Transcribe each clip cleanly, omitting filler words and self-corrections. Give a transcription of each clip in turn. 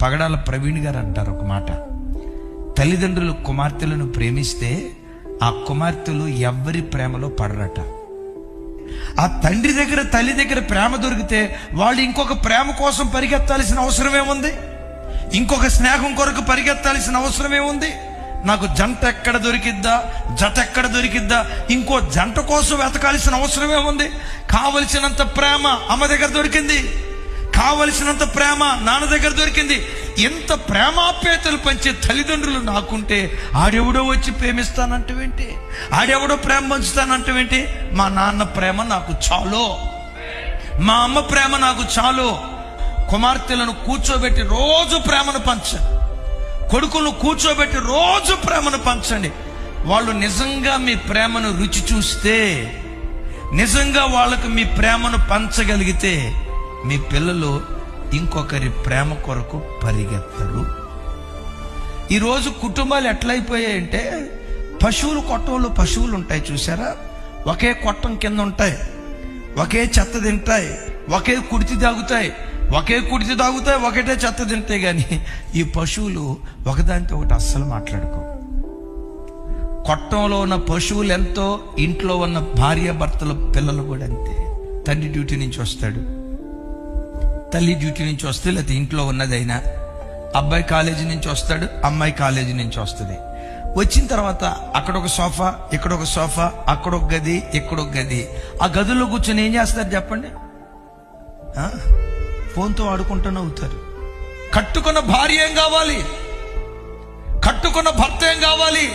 పగడాల ప్రవీణ్ గారు అంటారు ఒక మాట, తల్లిదండ్రులు కుమార్తెలను ప్రేమిస్తే ఆ కుమార్తెలు ఎవ్వరి ప్రేమలో పడరట. ఆ తండ్రి దగ్గర తల్లి దగ్గర ప్రేమ దొరికితే వాళ్ళు ఇంకొక ప్రేమ కోసం పరిగెత్తాల్సిన అవసరం ఏముంది? ఇంకొక స్నేహం కొరకు పరిగెత్తాల్సిన అవసరం ఏముంది? నాకు జంట ఎక్కడ దొరికిద్దా, జత ఎక్కడ దొరికిద్దా, ఇంకో జంట కోసం వెతకాల్సిన అవసరం ఏముంది? కావలసినంత ప్రేమ అమ్మ దగ్గర దొరికింది, కావలసినంత ప్రేమ నాన్న దగ్గర దొరికింది. ఎంత ప్రేమాప్యాయతలు పంచే తల్లిదండ్రులు నాకుంటే ఆడెవడో వచ్చి ప్రేమిస్తానంటవేంటి, ఆడెవడో ప్రేమ పంచుతానంటవేంటి? మా నాన్న ప్రేమ నాకు చాలు, మా అమ్మ ప్రేమ నాకు చాలు. కుమార్తెలను కూర్చోబెట్టి రోజు ప్రేమను పంచండి, కొడుకులను కూర్చోబెట్టి రోజు ప్రేమను పంచండి. వాళ్ళు నిజంగా మీ ప్రేమను రుచి చూస్తే, నిజంగా వాళ్ళకు మీ ప్రేమను పంచగలిగితే మీ పిల్లలు ఇంకొకరి ప్రేమ కొరకు పరిగెత్తరు. ఈరోజు కుటుంబాలు ఎట్లయిపోయాయంటే, పశువులు కొట్టంలో పశువులు ఉంటాయి చూసారా, ఒకే కొట్టం కింద ఉంటాయి, ఒకే చెత్త తింటాయి, ఒకే కుడితి తాగుతాయి, ఒకే కుడితి తాగుతాయి, ఒకటే చెత్త తింటాయి. కానీ ఈ పశువులు ఒకదానితో ఒకటి అస్సలు మాట్లాడుకో. కొట్టంలో ఉన్న పశువులు ఎంతో, ఇంట్లో ఉన్న భార్య భర్తల పిల్లలు కూడా అంతే. తండ్రి డ్యూటీ నుంచి వస్తాడు, తల్లి డ్యూటీ నుంచి వస్తే, లేకపోతే ఇంట్లో ఉన్నదైనా, అబ్బాయి కాలేజీ నుంచి వస్తాడు, అమ్మాయి కాలేజీ నుంచి వస్తుంది. వచ్చిన తర్వాత అక్కడ ఒక సోఫా, ఇక్కడ ఒక సోఫా, అక్కడ ఒక గది, ఇక్కడ ఒక గది. ఆ గదుల్లో కూర్చొని ఏం చేస్తారు చెప్పండి? ఫోన్తో ఆడుకుంటూనే అవుతారు. కట్టుకున్న భార్య ఏం కావాలి, కట్టుకున్న భర్త ఏం కావాలి?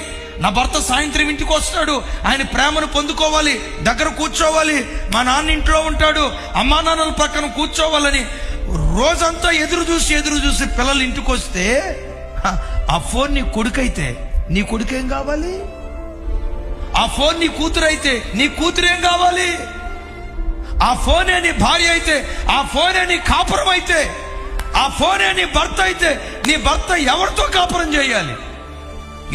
నా భర్త సాయంత్రం ఇంటికి వస్తాడు, ఆయన ప్రేమను పొందుకోవాలి, దగ్గర కూర్చోవాలి, మా నాన్న ఇంట్లో ఉంటాడు, అమ్మా నాన్నల పక్కన కూర్చోవాలని రోజంతా ఎదురు చూసి పిల్లలు ఇంటికి వస్తే, ఆ ఫోన్ నీ కొడుకైతే నీ కొడుకేం కావాలి? ఆ ఫోన్ నీ కూతురు అయితే నీ కూతురేం కావాలి? ఆ ఫోనే నీ భార్య అయితే, ఆ ఫోనే నీ కాపురం అయితే, ఆ ఫోనే నీ భర్త అయితే నీ భర్త ఎవరితో కాపురం చేయాలి?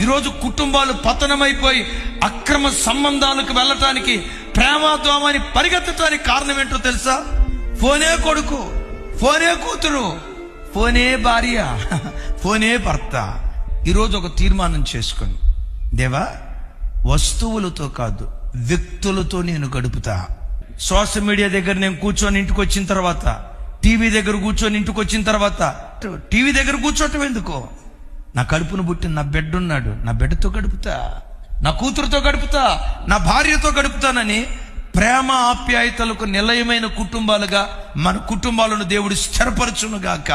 ఈరోజు కుటుంబాలు పతనమైపోయి అక్రమ సంబంధాలకు వెళ్ళటానికి, ప్రేమాద్వామాన్ని పరిగెత్తడానికి కారణం ఏంటో తెలుసా? ఫోనే కొడుకు, ఫోనే కూతురు, ఫోనే భార్య, ఫోనే భర్త. ఈరోజు ఒక తీర్మానం చేసుకొని, దేవా, వస్తువులతో కాదు వ్యక్తులతో నేను గడుపుతా. సోషల్ మీడియా దగ్గర నేను కూర్చొని ఇంటికి వచ్చిన తర్వాత, టీవీ దగ్గర కూర్చొని ఇంటికి వచ్చిన తర్వాత, టీవీ దగ్గర కూర్చోటం ఎందుకో? నా కడుపును పుట్టిన నా బిడ్డ ఉన్నాడు, నా బిడ్డతో గడుపుతా, నా కూతురుతో గడుపుతా, నా భార్యతో గడుపుతానని ప్రేమ ఆప్యాయతలకు నిలయమైన కుటుంబాలుగా మన కుటుంబాలను దేవుడు స్థిరపరచునుగాక.